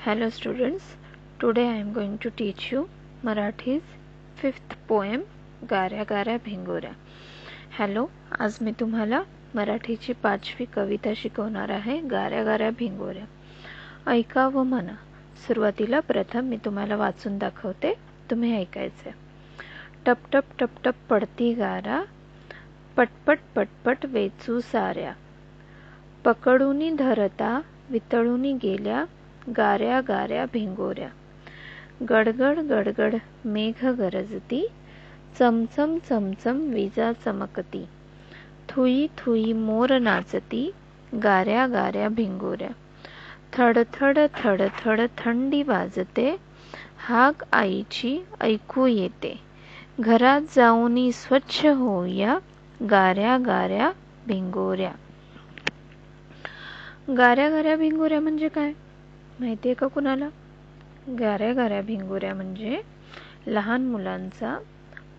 Hello students, today I am going to teach you Marathi's 5th poem गाऱ्या गाऱ्या भिंगोऱ्या. Hello, आज मी तुम्हाला मराठीची 5वी कविता शिकवणार आहे, गाऱ्या गाऱ्या भिंगोऱ्या. ऐका व म्हणा. सुरुवातीला प्रथम मी तुम्हाला वाचून दाखवते, तुम्ही ऐकायचे. टप टप टप टप पडती गारा, पटपट पटपट वेचू साऱ्या, पकडूनी धरता वितळूनी गेल्या, गाऱ्या गाऱ्या भिंगोऱ्या. गडगड गडगड मेघ गरजती, चमचम चमचम विजा चमकती, थुई थुई मोर नाचती, गाऱ्या गाऱ्या भिंगोऱ्या. थडथड थडथड थंडी वाजते, हाक आईची ऐकू येते, घरात जाऊनी स्वच्छ होऊया, गाऱ्या गाऱ्या भिंगोऱ्या. गाऱ्या गाऱ्या भिंगोऱ्या म्हणजे काय माहिती आहे का कुणाला? गाऱ्या गाऱ्या भिंगोऱ्या म्हणजे लहान मुलांचा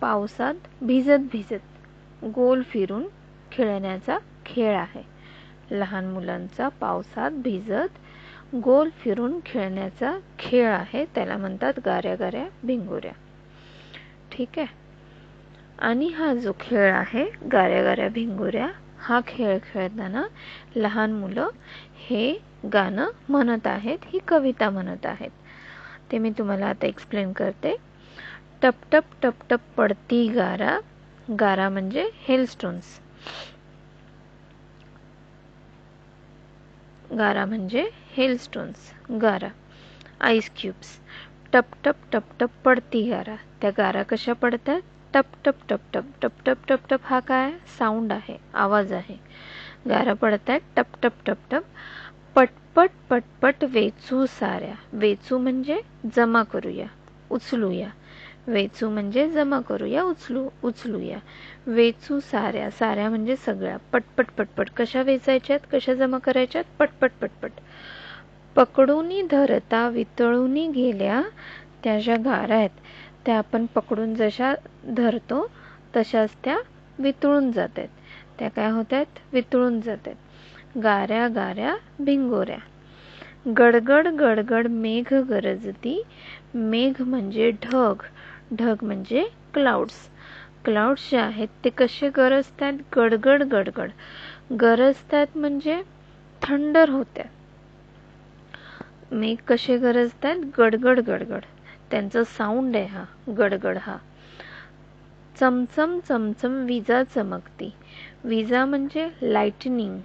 पावसात भिजत भिजत गोल फिरून खेळण्याचा खेळ आहे. लहान मुलांचा पावसात भिजत गोल फिरून खेळण्याचा खेळ आहे, त्याला म्हणतात गाऱ्या गाऱ्या भिंगोऱ्या. ठीक आहे. आणि हा जो खेळ आहे गाऱ्या गाऱ्या भिंगोऱ्या, हा खेळ खेळताना लहान मुलं हे गाणं म्हणत आहेत, ही कविता म्हणत आहेत. ते मी तुम्हाला आता एक्सप्लेन करते. टप टप टप टप पडती गारा, गारा म्हणजे हेलस्टोन्स. गारा म्हणजे हेलस्टोन्स, गारा आईस क्यूब्स. टप टप टप टप पडती गारा, त्या गारा कशा पडतात? टप टप टप टप टप टप टप टप हा काय साऊंड आहे, आवाज आहे. गारा पडतात टप टप टप टप. पटपट पटपट वेचू साऱ्या, वेचू म्हणजे जमा करूया, उचलूया. वेचू म्हणजे जमा करूया, उचलूया. वेचू साऱ्या, साऱ्या म्हणजे सगळ्या. पटपट पटपट कशा वेचायच्यात, कशा जमा करायच्यात? पटपट पटपट. पकडूनी धरता वितळूनी गेल्या, त्या ज्या गारा आहेत त्या आपण पकडून जशा धरतो तशाच त्या वितळून जातात. त्या काय होतात? वितळून जातात. गाऱ्या गाऱ्या भिंगोऱ्या. गडगड गडगड मेघ गरजती, मेघ म्हणजे ढग, ढग म्हणजे क्लाउड्स. क्लाउड्स जे आहेत ते कसे गरजतात? गडगड गडगड. गरजतात म्हणजे थंडर होत्या. मेघ कसे गरजतात? गडगड गडगड. त्यांचा साऊंड आहे हा गडगड हा. चमचम चमचम विजा चमकती, विजा म्हणजे लाइटनिंग.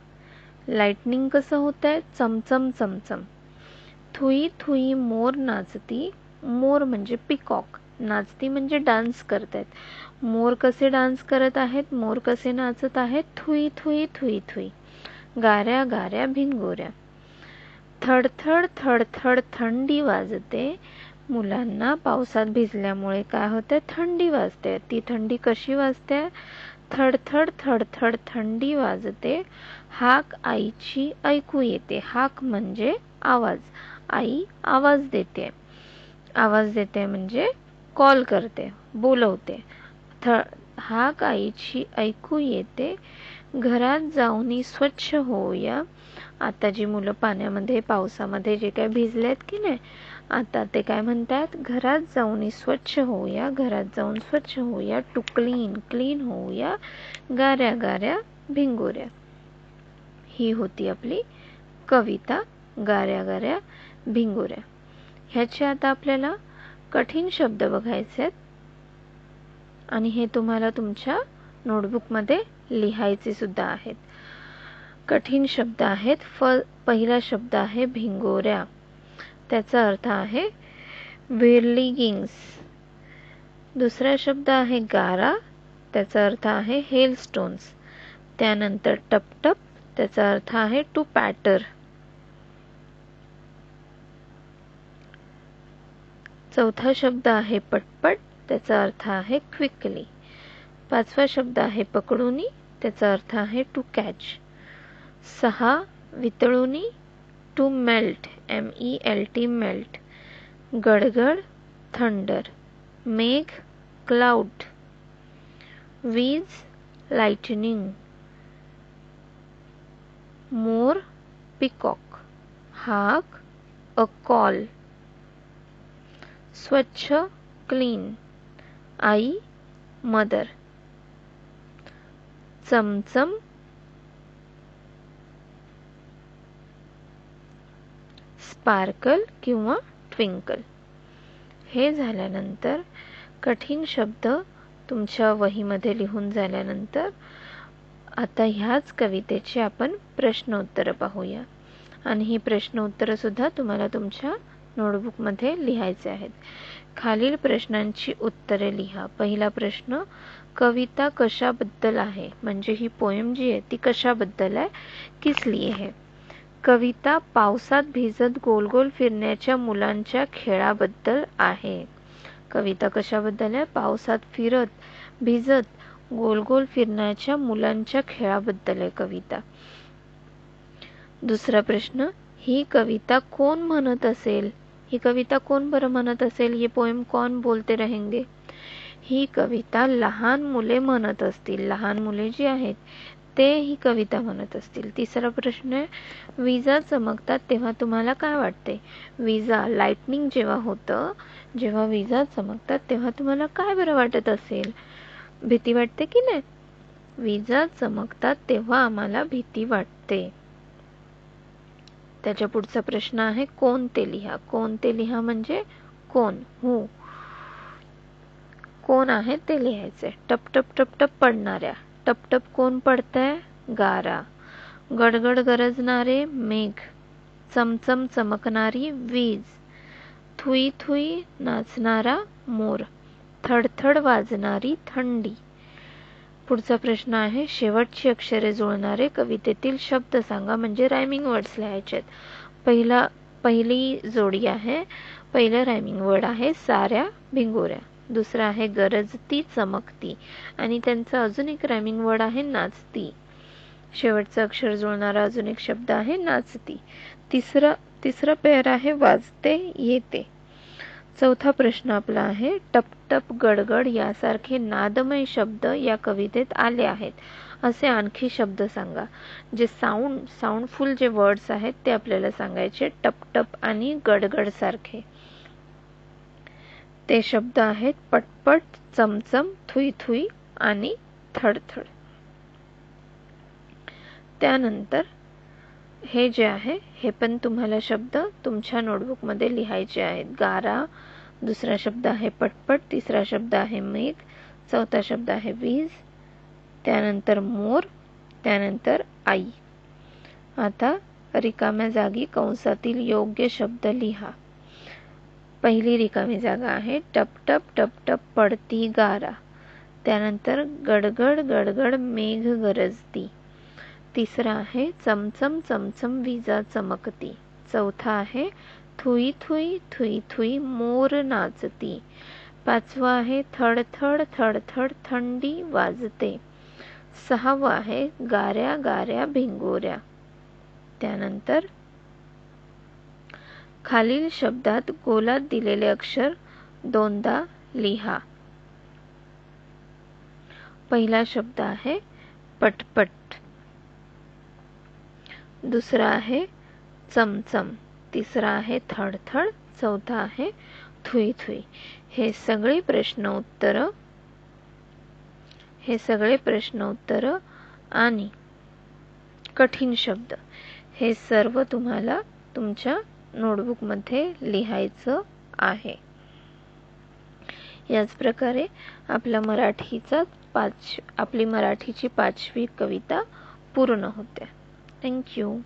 लाइटनिंग कसं होत आहे? चमचम चमचम. थुई थुई मोर नाचती, मोर म्हणजे पिकॉक. नाचती म्हणजे डान्स करतात. मोर कसे डान्स करत आहेत? मोर कसे नाचत आहेत? Thuy Thuy Thuy Thuy. गाऱ्या गाऱ्या भिंगोऱ्या. थडथड थडथड थंडी वाजते, मुलांना पावसात भिजल्यामुळे काय होते? थंडी वाजते. ती थंडी कशी वाजते? थडथड थडथड थंडी वाजते, हाक आईची ऐकू येते. हाक म्हणजे आवाज, आई आवाज देते. आवाज देते म्हणजे कॉल करते, बोलवते. हाक आईची ऐकू येते, घरात जाऊनी स्वच्छ होऊया. आता जी मुलं पाण्यामध्ये पावसामध्ये जे काय भिजलेत की नाही, आता ते काय म्हणतात? घरात जाऊन स्वच्छ होऊया, घरात जाऊन स्वच्छ होऊया. टू क्लीन, क्लीन होऊया, गाऱ्या गाऱ्या भिंगोऱ्या. ही होती आपली कविता गाऱ्या गाऱ्या भिंगोऱ्या. ह्याचे आता आपल्याला कठीण शब्द बघायचे आहेत आणि हे तुम्हाला तुमच्या नोटबुकमध्ये लिहायचे सुद्धा आहेत. कठीण शब्द आहेत. पहिला शब्द आहे भिंगोऱ्या, त्याचा अर्थ आहे व्हिर्लिगिंग्स. दुसरा शब्द आहे गारा, त्याचा अर्थ आहे हेलस्टोन्स. त्यानंतर टपटप, त्याचा अर्थ आहे टू पॅटर. चौथा शब्द आहे पटपट, त्याचा अर्थ आहे क्विकली. पाचवा शब्द आहे पकडूनी, त्याचा अर्थ आहे टू कॅच. 6 वितळूनी, टू मेल्ट, MELT मेल्ट. गडगड थंडर, मेघ क्लाउड, वीज लाइटनिंग, मोर पिकॉक, हाक अ कॉल, स्वच्छ क्लीन, आई मदर, चमचम स्पार्कल किंवा ट्विंकल. हे झाल्यानंतर कठीण शब्द तुमच्या वहीमध्ये लिहून झाल्यानंतर आता ह्याच कवितेचे आपण प्रश्न उत्तर पाहूया. आणि ही प्रश्न उत्तर सुद्धा तुम्हाला तुमच्या नोटबुकमध्ये लिहायचे आहेत. खालील प्रश्नांची उत्तरे लिहा. पहिला प्रश्न, कविता कशाबद्दल आहे, म्हणजे ही पोएम जी आहे ती कशाबद्दल आहे, किस लिए है. कविता पावसात भिजत गोल गोल फिरण्याच्या मुलांच्या खेळाबद्दल आहे. कविता कशाबद्दल आहे, पावसात फिरत भिजत गोल गोल फिरण्याच्या मुलांच्या खेळाबद्दल आहे कविता. दुसरा प्रश्न, ही कविता कोण म्हणत असेल, ही कविता कोण बरं म्हणत असेल, ये पोएम कौन बोलते रहेंगे. ही कविता लहान मुले म्हणत असतील, लहान मुले जी आहेत ते ही कविता म्हणत असतील. तिसरा प्रश्न आहे, विजा चमकतात तेव्हा तुम्हाला काय वाटते. विजा लाइटनिंग जेव्हा होतं, जेव्हा विजा चमकतात तेव्हा तुम्हाला काय बरं वाटत असेल, भीती वाटते की नाही. विजा चमकतात तेव्हा आम्हाला भीती वाटते. त्याच्या पुढचा प्रश्न आहे, कोण ते लिहा. कोण ते लिहा म्हणजे कोण, हू, कोण आहे ते लिहायचे. टप टप टप टप पडणाऱ्या, टप टप कोण पडतंय, गारा. गडगड गरजणारे मेघ, चमचम चमकणारी वीज, थुई थुई नाचणारा मोर, थडथड वाजणारी थंडी. पुढचा प्रश्न आहे, शेवटची अक्षरे जुळणारे कवितेतील शब्द सांगा, म्हणजे रायमिंग वर्ड्स लिहायचे. पहिली जोडी आहे, पहिलं रायमिंग वर्ड आहे साऱ्या भिंगोऱ्या. दुसरा आहे गरजती चमकती आणि त्यांचा अजून एक रायमिंग वर्ड आहे नाचती. शेवटचा अक्षर जुळणारा अजून एक शब्द आहे नाचती. तिसरा पेअर आहे वाजते येते. चौथा प्रश्न आपला आहे, टप टप गडगड यासारखे नादमय शब्द या कवितेत आले आहेत असे आणखी शब्द सांगा. जे साऊंडफुल जे वर्ड्स आहेत ते आपल्याला सांगायचे. टप टप आणि गडगड सारखे ते शब्द आहेत पटपट, चमचम, थुई थुई आणि थडथड. त्यानंतर हे जे आहे हे पण तुम्हाला शब्द तुमच्या नोटबुक मध्ये लिहायचे आहेत. गारा, दुसरा शब्द आहे पटपट, तिसरा शब्द आहे मेघ, चौथा शब्द आहे वीज, त्यानंतर मोर, त्यानंतर आई. आता रिकाम्या जागी कंसातील योग्य शब्द लिहा. पहिली रिकामी जागा आहे टप टप टप टप पडती गारा, त्यानंतर गडगड गडगड मेघ गरजती. तिसरा आहे चमचम चमचम विजा चमकती. चौथा आहे थुई थुई थुई थुई मोर नाचती. पाचवा आहे थडथड थडथड थंडी वाजते. सहावा आहे गाऱ्या गाऱ्या भिंगोऱ्या. त्यानंतर खालील शब्दात गोलात दिलेले अक्षर दोनदा लिहा. पहिला शब्द आहे पटपट, दुसरा आहे चमचम, तिसरा आहे थडथड, चौथा आहे थुई थुई. हे सगळे प्रश्न उत्तर आणि कठीण शब्द हे सर्व तुम्हाला तुमच्या नोटबुक मध्ये लिहायचं आहे. याच प्रकारे आपली मराठीची 5वी कविता पूर्ण होते. Thank you.